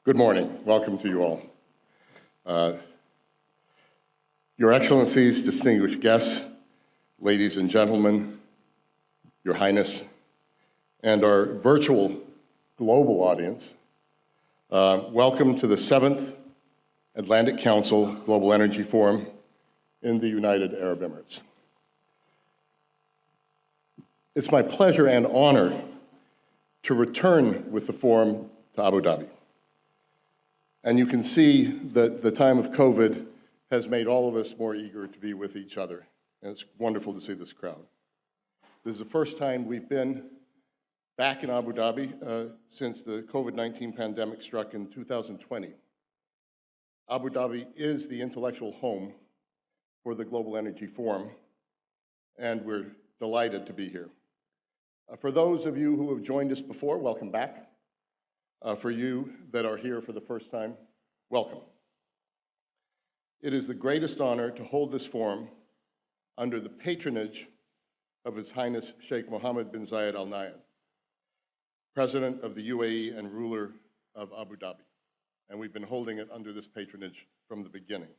Good morning. Welcome to you all. Your Excellencies, distinguished guests, ladies and gentlemen, Your Highness, and our virtual global audience, welcome to the 7th Atlantic Council Global Energy Forum in the United Arab Emirates. It's my pleasure and honor to return with the forum to Abu Dhabi. And you can see that the time of COVID has made all of us more eager to be with each other. And it's wonderful to see this crowd. This is the first time we've been back in Abu Dhabi since the COVID-19 pandemic struck in 2020. Abu Dhabi is the intellectual home for the Global Energy Forum, and we're delighted to be here. For those of you who have joined us before, welcome back. For you that are here for the first time, welcome. It is the greatest honor to hold this forum under the patronage of His Highness Sheikh Mohammed bin Zayed Al Nahyan, President of the UAE and ruler of Abu Dhabi. And we've been holding it under this patronage from the beginning.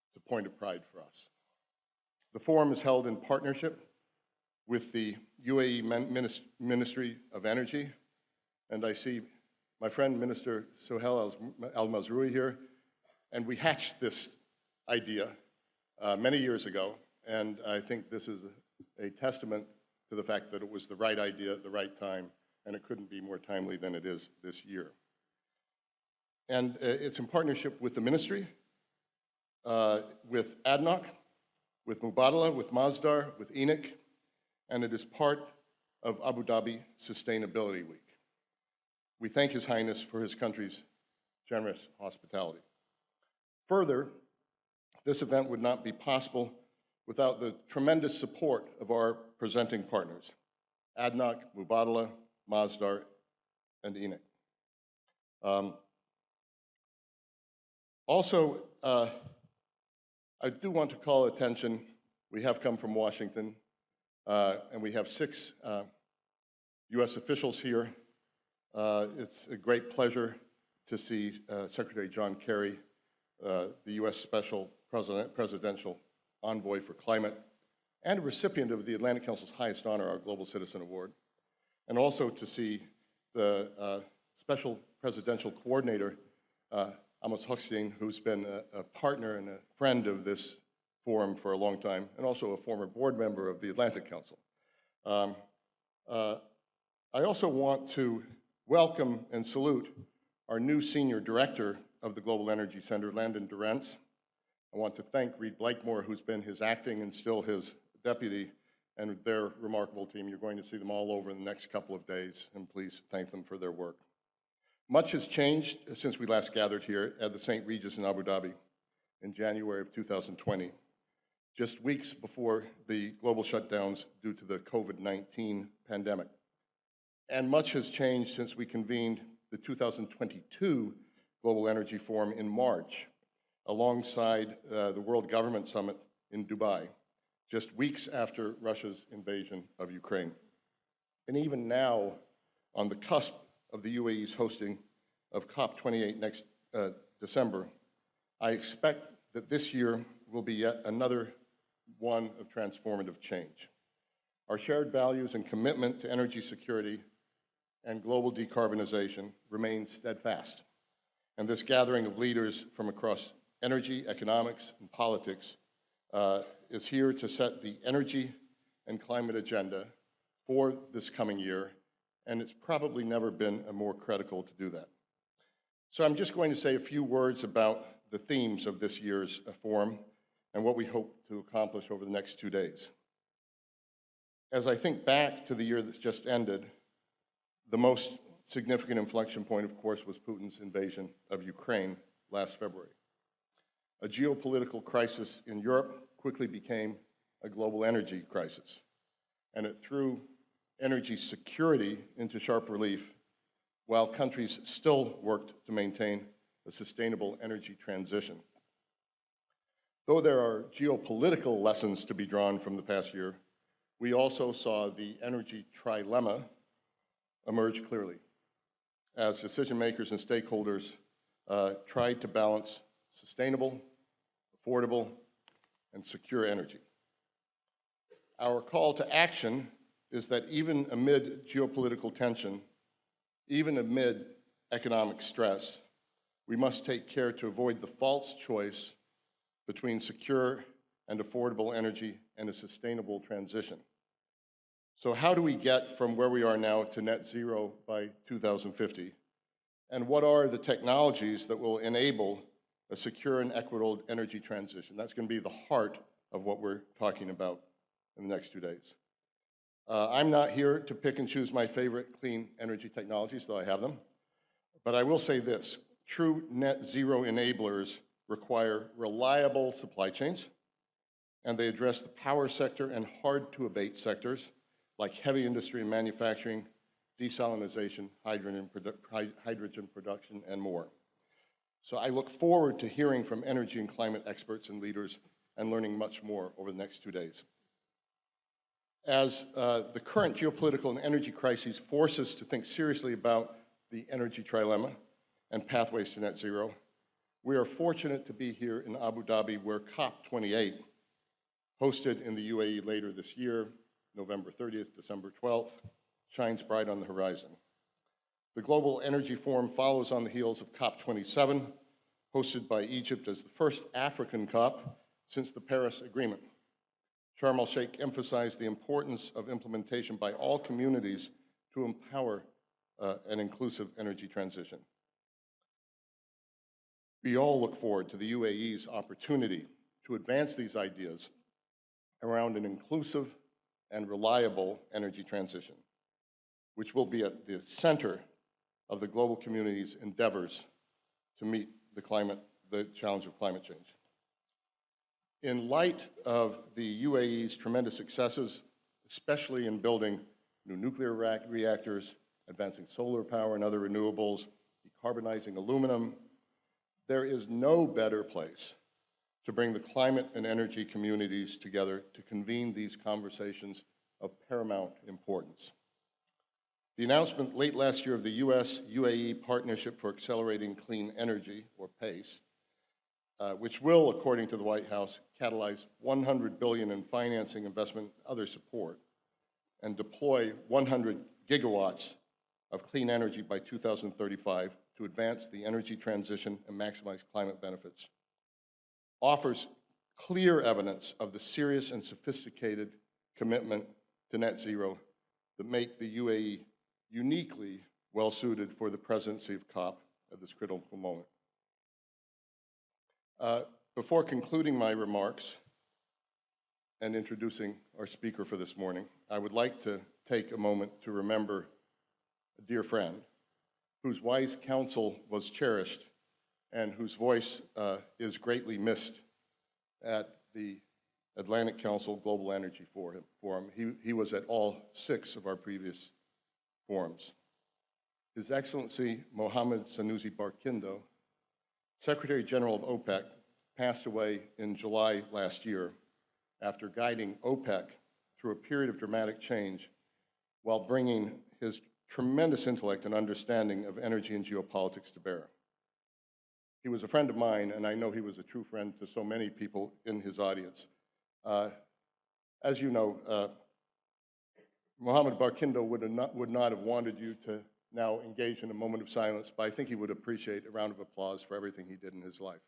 It's a point of pride for us. The forum is held in partnership with the UAE Ministry of Energy, and I see my friend Minister Suhail Al-Mazroui here, and we hatched this idea many years ago, and I think this is a testament to the fact that it was the right idea at the right time, and it couldn't be more timely than it is this year. And it's in partnership with the ministry, with ADNOC, with Mubadala, with Masdar, with ENIC, and it is part of Abu Dhabi Sustainability Week. We thank His Highness for his country's generous hospitality. Further, this event would not be possible without the tremendous support of our presenting partners, ADNOC, Mubadala, Masdar, and ENIC. Also, I do want to call attention, we have come from Washington, and we have 6 U.S. officials here. It's a great pleasure to see Secretary John Kerry, the U.S. Special Presidential Envoy for Climate, and a recipient of the Atlantic Council's highest honor, our Global Citizen Award, and also to see the Special Presidential Coordinator, Amos Hochstein, who's been a partner and a friend of this forum for a long time, and also a former board member of the Atlantic Council. I also want to welcome and salute our new Senior Director of the Global Energy Center, Landon Durrance. I want to thank Reed Blakemore, who's been his acting and still his deputy, and their remarkable team. You're going to see them all over in the next couple of days, and please thank them for their work. Much has changed since we last gathered here at the St. Regis in Abu Dhabi in January of 2020, just weeks before the global shutdowns due to the COVID-19 pandemic. And much has changed since we convened the 2022 Global Energy Forum in March, alongside the World Government Summit in Dubai, just weeks after Russia's invasion of Ukraine. And even now, on the cusp of the UAE's hosting of COP28 next December, I expect that this year will be yet another one of transformative change. Our shared values and commitment to energy security and global decarbonization remain steadfast. And this gathering of leaders from across energy, economics, and politics is here to set the energy and climate agenda for this coming year, and it's probably never been more critical to do that. So I'm just going to say a few words about the themes of this year's forum and what we hope to accomplish over the next 2 days. As I think back to the year that's just ended, the most significant inflection point, of course, was Putin's invasion of Ukraine last February. A geopolitical crisis in Europe quickly became a global energy crisis, and it threw energy security into sharp relief while countries still worked to maintain a sustainable energy transition. Though there are geopolitical lessons to be drawn from the past year, we also saw the energy trilemma emerge clearly. as decision makers and stakeholders tried to balance sustainable, affordable, and secure energy. Our call to action is that even amid geopolitical tension, even amid economic stress, we must take care to avoid the false choice between secure and affordable energy and a sustainable transition. So how do we get from where we are now to net zero by 2050? And what are the technologies that will enable a secure and equitable energy transition? That's going to be the heart of what we're talking about in the next 2 days. I'm not here to pick and choose my favorite clean energy technologies, though I have them. But I will say this: true net zero enablers require reliable supply chains, and they address the power sector and hard-to-abate sectors like heavy industry and manufacturing, desalination, hydrogen production, and more. So I look forward to hearing from energy and climate experts and leaders and learning much more over the next 2 days. As the current geopolitical and energy crises force us to think seriously about the energy trilemma and pathways to net zero, we are fortunate to be here in Abu Dhabi, where COP28, hosted in the UAE later this year, November 30th, December 12th, shines bright on the horizon. The Global Energy Forum follows on the heels of COP27, hosted by Egypt as the first African COP since the Paris Agreement. Sharm el-Sheikh emphasized the importance of implementation by all communities to empower an inclusive energy transition. We all look forward to the UAE's opportunity to advance these ideas around an inclusive and reliable energy transition, which will be at the center of the global community's endeavors to meet the challenge of climate change. In light of the UAE's tremendous successes, especially in building new nuclear reactors, advancing solar power and other renewables, decarbonizing aluminum, there is no better place to bring the climate and energy communities together to convene these conversations of paramount importance. The announcement late last year of the US-UAE Partnership for Accelerating Clean Energy, or PACE, which will, according to the White House, catalyze $100 billion in financing, investment, and other support, and deploy 100 gigawatts of clean energy by 2035 to advance the energy transition and maximize climate benefits, offers clear evidence of the serious and sophisticated commitment to net zero that make the UAE uniquely well-suited for the presidency of COP at this critical moment. Before concluding my remarks and introducing our speaker for this morning, I would like to take a moment to remember a dear friend whose wise counsel was cherished and whose voice is greatly missed at the Atlantic Council Global Energy Forum. He was at all 6 of our previous forums. His Excellency Mohammed Sanusi Barkindo, Secretary General of OPEC, passed away in July last year after guiding OPEC through a period of dramatic change while bringing his tremendous intellect and understanding of energy and geopolitics to bear. He was a friend of mine, and I know he was a true friend to so many people in his audience. As you know, Mohammed Barkindo would not have wanted you to now engage in a moment of silence, but I think he would appreciate a round of applause for everything he did in his life.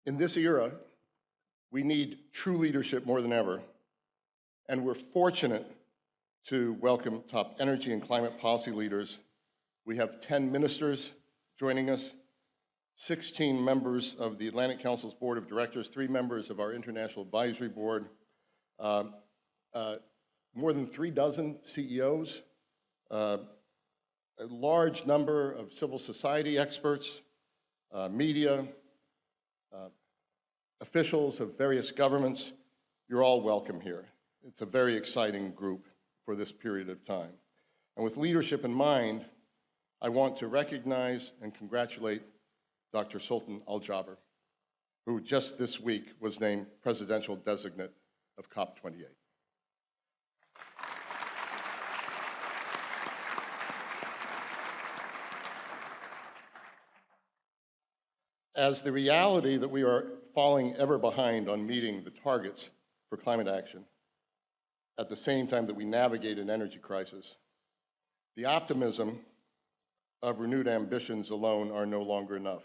In this era, we need true leadership more than ever, and we're fortunate to welcome top energy and climate policy leaders. We have 10 ministers joining us, 16 members of the Atlantic Council's Board of Directors, 3 members of our International Advisory Board, more than 3 dozen CEOs, a large number of civil society experts, media, officials of various governments. You're all welcome here. It's a very exciting group for this period of time. And with leadership in mind, I want to recognize and congratulate Dr. Sultan Al-Jaber, who just this week was named presidential designate of COP28. As the reality that we are falling ever behind on meeting the targets for climate action, at the same time that we navigate an energy crisis, the optimism of renewed ambitions alone are no longer enough.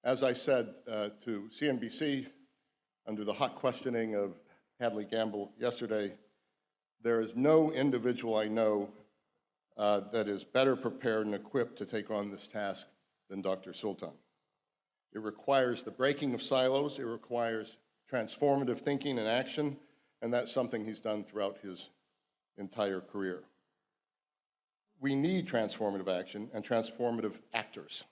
As I said to CNBC under the hot questioning of Hadley Gamble yesterday, there is no individual I know that is better prepared and equipped to take on this task than Dr. Sultan. It requires the breaking of silos, it requires transformative thinking and action, and that's something he's done throughout his entire career. We need transformative action and transformative actors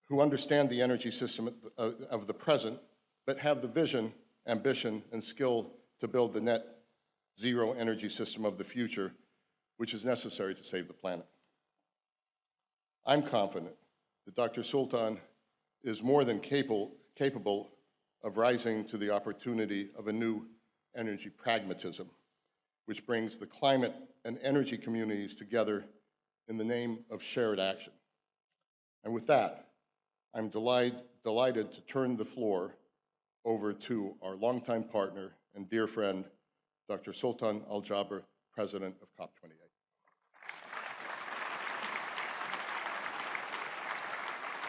who understand the energy system of the present, but have the vision, ambition, and skill to build the net zero energy system of the future, which is necessary to save the planet. I'm confident that Dr. Sultan is more than capable of rising to the opportunity of a new energy pragmatism, which brings the climate and energy communities together in the name of shared action. And with that, I'm delighted to turn the floor over to our longtime partner and dear friend, Dr. Sultan Al Jaber, President of COP28.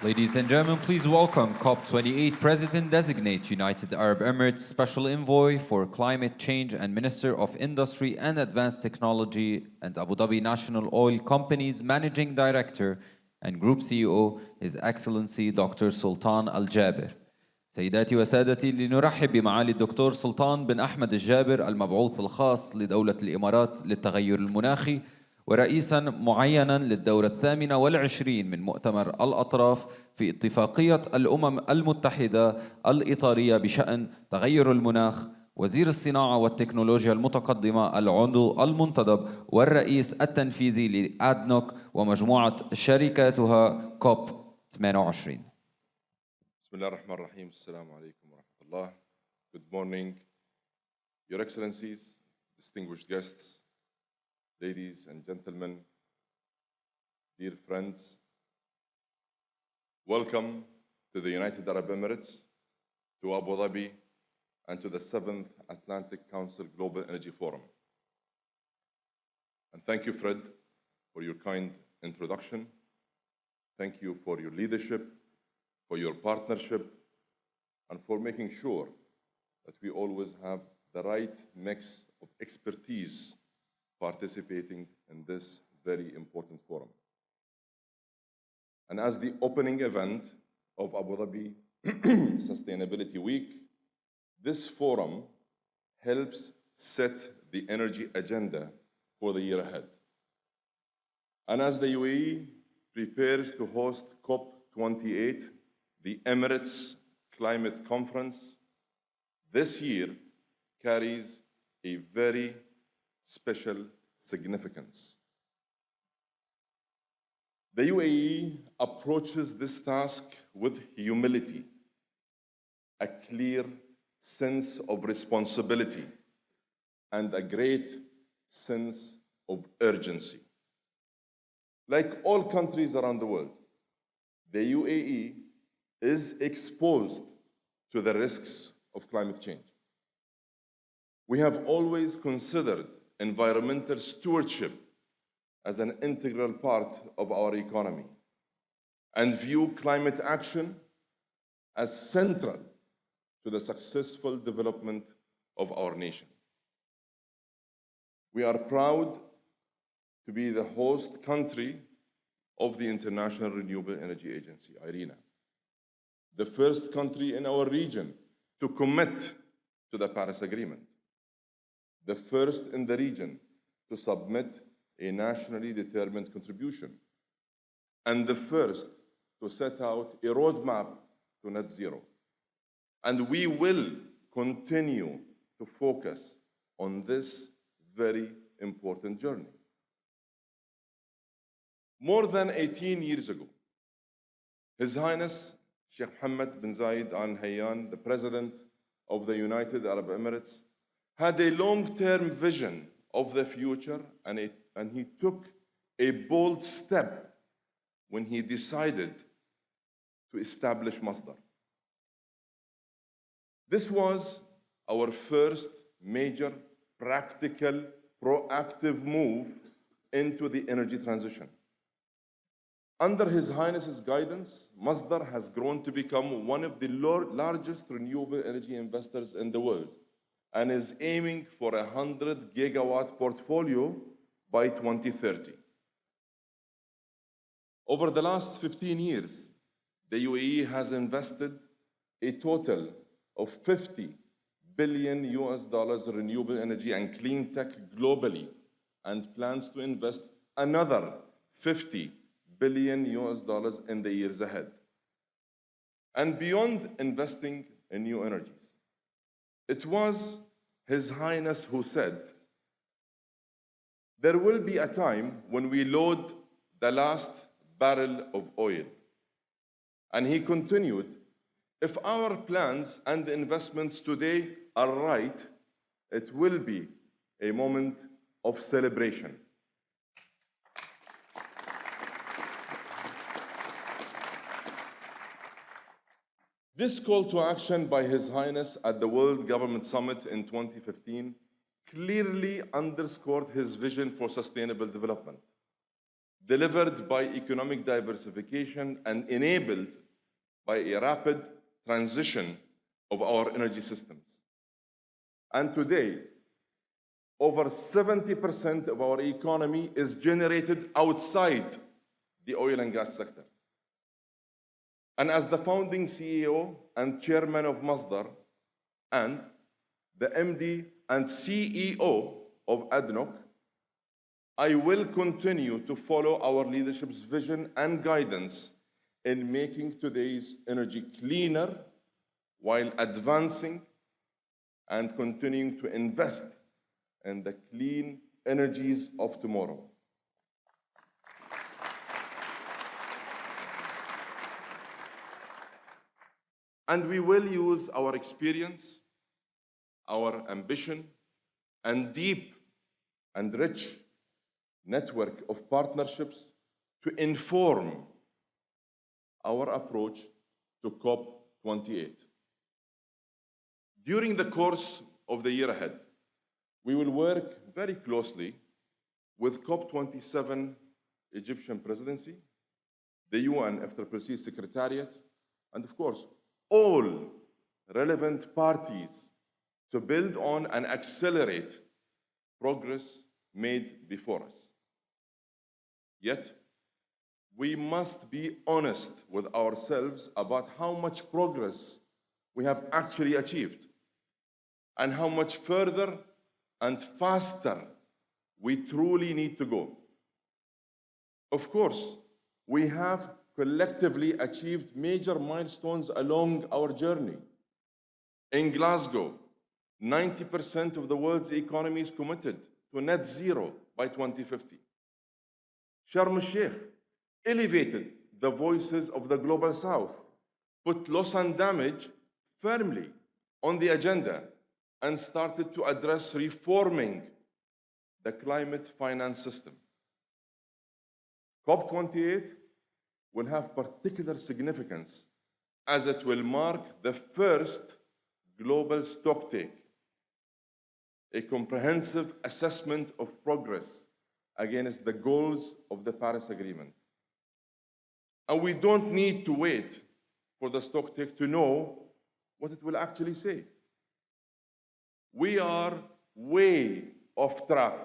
Ladies and gentlemen, please welcome COP28 President-Designate United Arab Emirates Special Envoy for Climate Change and Minister of Industry and Advanced Technology and Abu Dhabi National Oil Company's Managing Director and Group CEO, His Excellency Dr. Sultan Al Jaber. سيداتي وسادتي، لنرحب بمعالي الدكتور سلطان بن أحمد الجابر المبعوث الخاص لدولة الإمارات للتغير المناخي ورئيساً معيناً للدورة 28 من مؤتمر الأطراف في اتفاقية الأمم المتحدة الإطارية بشأن تغير المناخ، وزير الصناعة والتكنولوجيا المتقدمة العضو المنتدب والرئيس التنفيذي لأدنوك ومجموعة شركاتها كوب 28. بسم الله الرحمن الرحيم. السلام عليكم ورحمة الله. Good morning, Your Excellencies, distinguished guests, ladies and gentlemen, dear friends. Welcome to the United Arab Emirates, to Abu Dhabi, and to the 7th Atlantic Council Global Energy Forum. And thank you, Fred, for your kind introduction. Thank you for your leadership, for your partnership, and for making sure that we always have the right mix of expertise participating in this very important forum. And as the opening event of Abu Dhabi Sustainability Week, this forum helps set the energy agenda for the year ahead. And as the UAE prepares to host COP28, the Emirates Climate Conference, this year carries a very special significance. The UAE approaches this task with humility, a clear sense of responsibility, and a great sense of urgency. Like all countries around the world, the UAE is exposed to the risks of climate change. We have always considered environmental stewardship as an integral part of our economy and view climate action as central to the successful development of our nation. We are proud to be the host country of the International Renewable Energy Agency, IRENA, the first country in our region to commit to the Paris Agreement, the first in the region to submit a nationally determined contribution, and the first to set out a roadmap to net zero. And we will continue to focus on this very important journey. More than 18 years ago, His Highness Sheikh Mohammed bin Zayed Al Nahyan, the President of the United Arab Emirates, had a long-term vision of the future, and he took a bold step when he decided to establish Masdar. This was our first major, practical, proactive move into the energy transition. Under His Highness's guidance, Masdar has grown to become one of the largest renewable energy investors in the world and is aiming for a 100 gigawatt portfolio by 2030. Over the last 15 years, the UAE has invested a total of 50 billion US dollars in renewable energy and clean tech globally, and plans to invest another 50 billion US dollars in the years ahead. And beyond investing in new energies, it was His Highness who said, there will be a time when we load the last barrel of oil. And he continued, if our plans and investments today are right, it will be a moment of celebration. This call to action by His Highness at the World Government Summit in 2015 clearly underscored his vision for sustainable development, delivered by economic diversification and enabled by a rapid transition of our energy systems. And today, over 70% of our economy is generated outside the oil and gas sector. And as the founding CEO and chairman of Masdar and the MD and CEO of ADNOC, I will continue to follow our leadership's vision and guidance in making today's energy cleaner while advancing and continuing to invest in the clean energies of tomorrow. And we will use our experience, our ambition, and deep and rich network of partnerships to inform our approach to COP28. During the course of the year ahead, we will work very closely with COP27 Egyptian Presidency, the UN FCCC Secretariat, and of course, all relevant parties to build on and accelerate progress made before us. Yet, we must be honest with ourselves about how much progress we have actually achieved and how much further and faster we truly need to go. Of course, we have collectively achieved major milestones along our journey. In Glasgow, 90% of the world's economy is committed to net zero by 2050. Sharm el-Sheikh elevated the voices of the Global South, put loss and damage firmly on the agenda, and started to address reforming the climate finance system. COP28 will have particular significance as it will mark the first global stocktake, a comprehensive assessment of progress against the goals of the Paris Agreement. And we don't need to wait for the stocktake to know what it will actually say. We are way off track.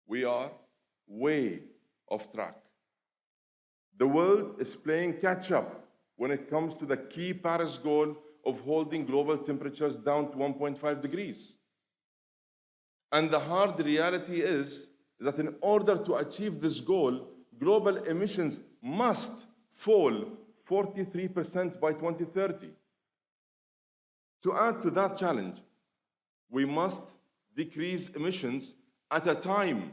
We are way off track. The world is playing catch-up when it comes to the key Paris goal of holding global temperatures down to 1.5 degrees. And the hard reality is that in order to achieve this goal, global emissions must fall 43% by 2030. To add to that challenge, we must decrease emissions at a time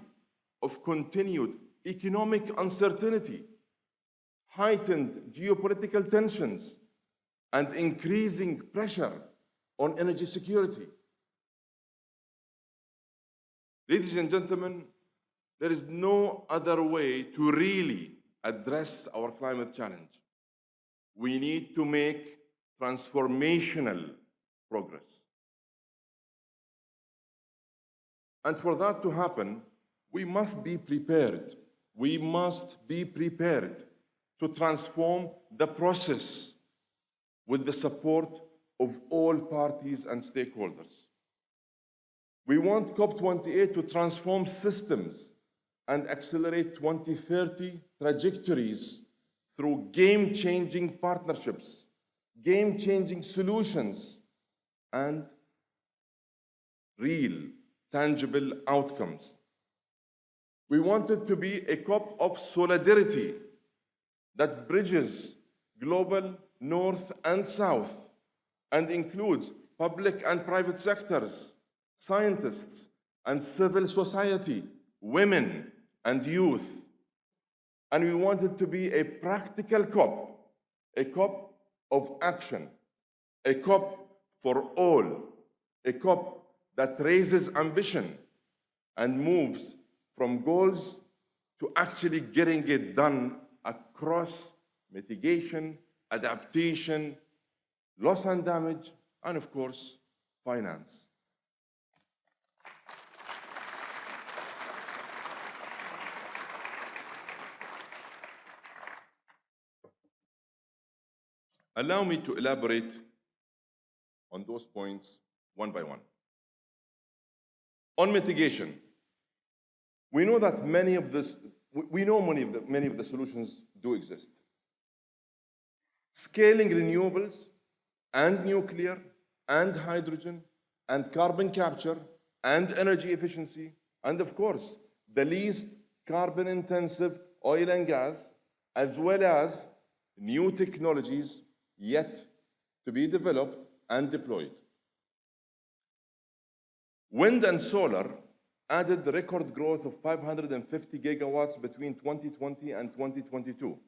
of continued economic uncertainty, heightened geopolitical tensions, and increasing pressure on energy security. Ladies and gentlemen, there is no other way to really address our climate challenge. We need to make transformational progress. And for that to happen, we must be prepared. We must be prepared to transform the process with the support of all parties and stakeholders. We want COP28 to transform systems and accelerate 2030 trajectories through game-changing partnerships, game-changing solutions, and real, tangible outcomes. We want it to be a COP of solidarity that bridges global North and South and includes public and private sectors, scientists and civil society, women and youth. And we want it to be a practical COP, a COP of action, a COP for all, a COP that raises ambition and moves from goals to actually getting it done across mitigation, adaptation, loss and damage, and of course, finance. Allow me to elaborate on those points one by one. On mitigation, we know that many of the solutions do exist. Scaling renewables and nuclear and hydrogen and carbon capture and energy efficiency, and of course, the least carbon-intensive oil and gas, as well as new technologies yet to be developed and deployed. Wind and solar added the record growth of 550 gigawatts between 2020 and 2022,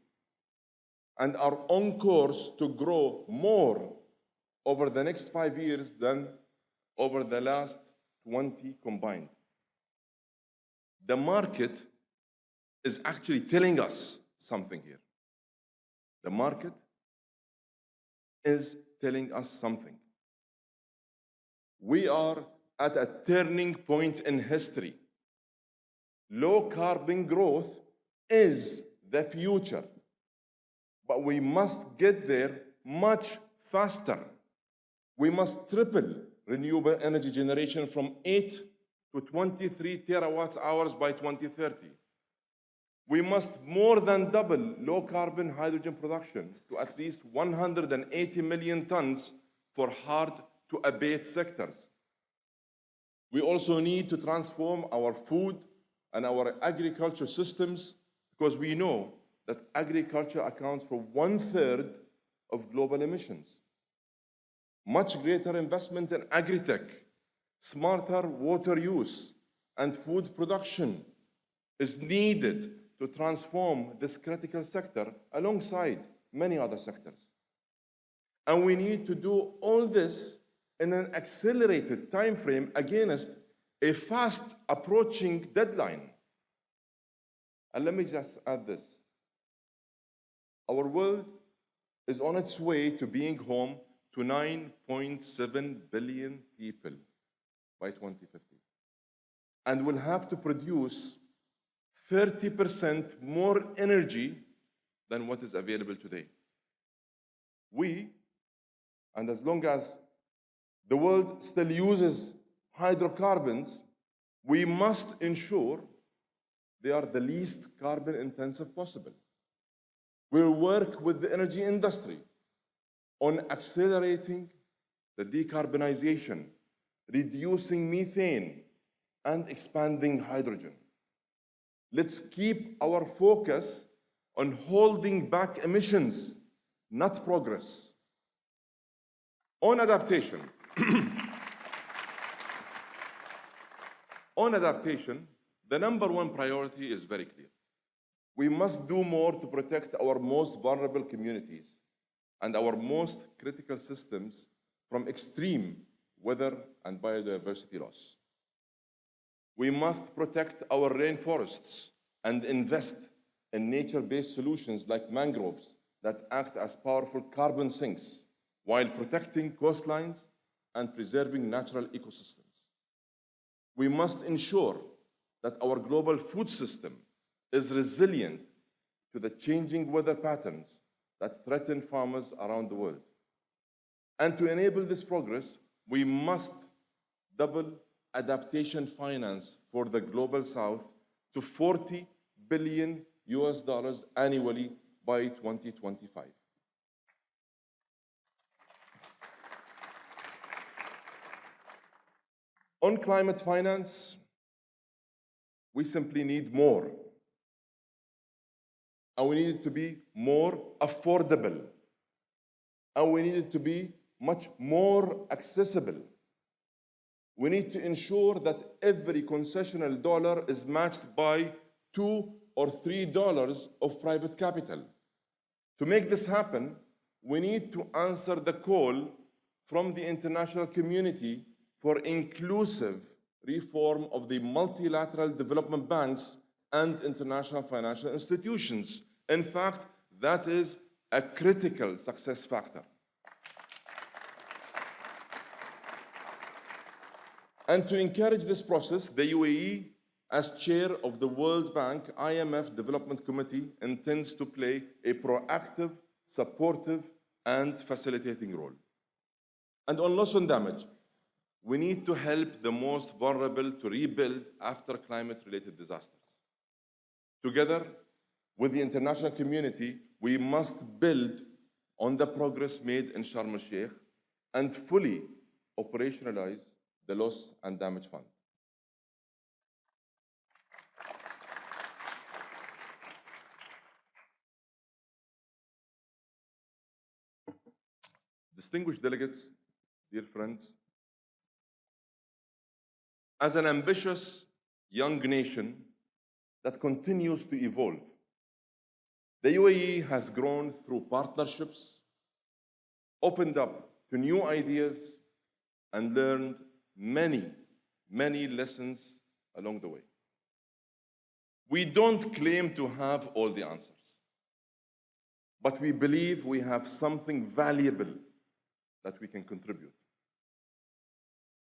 and are on course to grow more over the next 5 years than over the last 20 combined. The market is actually telling us something here. The market is telling us something. We are at a turning point in history. Low carbon growth is the future, but we must get there much faster. We must triple renewable energy generation from 8 to 23 terawatt hours by 2030. We must more than double low carbon hydrogen production to at least 180 million tons for hard to abate sectors. We also need to transform our food and our agriculture systems, because we know that agriculture accounts for 1/3 of global emissions. Much greater investment in agri-tech, smarter water use, and food production is needed to transform this critical sector alongside many other sectors. And we need to do all this in an accelerated time frame against a fast approaching deadline. And let me just add this. Our world is on its way to being home to 9.7 billion people by 2050, and will have to produce 30% more energy than what is available today. And as long as the world still uses hydrocarbons, we must ensure they are the least carbon intensive possible. We'll work with the energy industry on accelerating the decarbonization, reducing methane, and expanding hydrogen. Let's keep our focus on holding back emissions, not progress. On adaptation, the number one priority is very clear. We must do more to protect our most vulnerable communities and our most critical systems from extreme weather and biodiversity loss. We must protect our rainforests and invest in nature-based solutions like mangroves that act as powerful carbon sinks while protecting coastlines and preserving natural ecosystems. We must ensure that our global food system is resilient to the changing weather patterns that threaten farmers around the world. And to enable this progress, we must double adaptation finance for the Global South to $40 billion annually by 2025. On climate finance, we simply need more. And we need it to be more affordable. And we need it to be much more accessible. We need to ensure that every concessional dollar is matched by $2 or $3 of private capital. To make this happen, we need to answer the call from the international community for inclusive reform of the multilateral development banks and international financial institutions. In fact, that is a critical success factor. And to encourage this process, the UAE, as chair of the World Bank IMF Development Committee, intends to play a proactive, supportive, and facilitating role. And on loss and damage, we need to help the most vulnerable to rebuild after climate-related disasters. Together with the international community, we must build on the progress made in Sharm el-Sheikh and fully operationalize the Loss and Damage Fund. Distinguished delegates, dear friends, as an ambitious young nation that continues to evolve, the UAE has grown through partnerships, opened up to new ideas, and learned many, many lessons along the way. We don't claim to have all the answers, but we believe we have something valuable that we can contribute.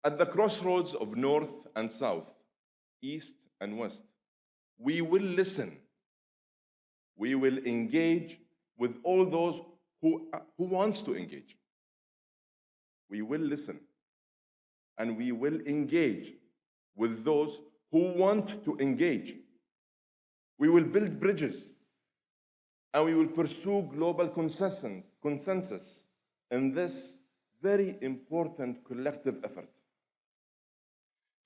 At the crossroads of North and South, East and West, we will listen. We will engage with all those who wants to engage. We will listen, and we will engage with those who want to engage. We will build bridges, and we will pursue global consensus in this very important collective effort.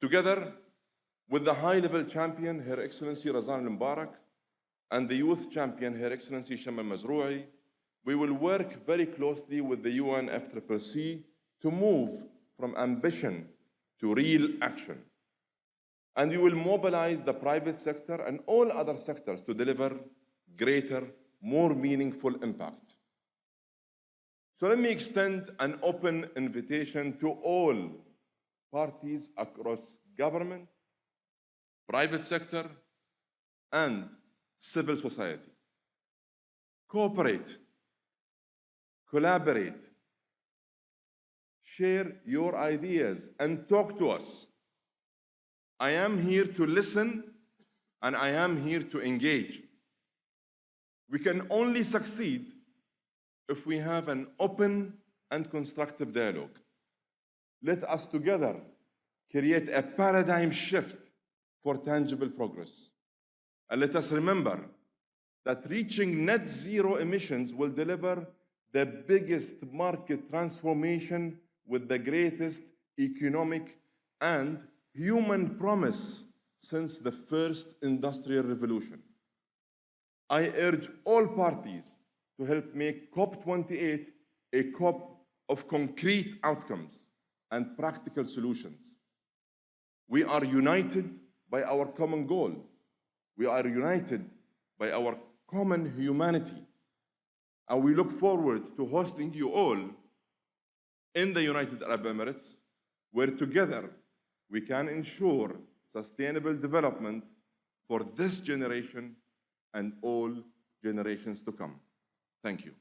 Together with the high-level champion, Her Excellency Razan al-Mubarak, and the youth champion, Her Excellency Shama Mazroui, we will work very closely with the UNFCCC to move from ambition to real action. And we will mobilize the private sector and all other sectors to deliver greater, more meaningful impact. So let me extend an open invitation to all parties across government, private sector, and civil society. Cooperate, collaborate, share your ideas, and talk to us. I am here to listen, and I am here to engage. We can only succeed if we have an open and constructive dialogue. Let us together create a paradigm shift for tangible progress. And let us remember that reaching net zero emissions will deliver the biggest market transformation with the greatest economic and human promise since the first industrial revolution. I urge all parties to help make COP28 a COP of concrete outcomes and practical solutions. We are united by our common goal. We are united by our common humanity. And we look forward to hosting you all in the United Arab Emirates, where together we can ensure sustainable development for this generation and all generations to come. Thank you.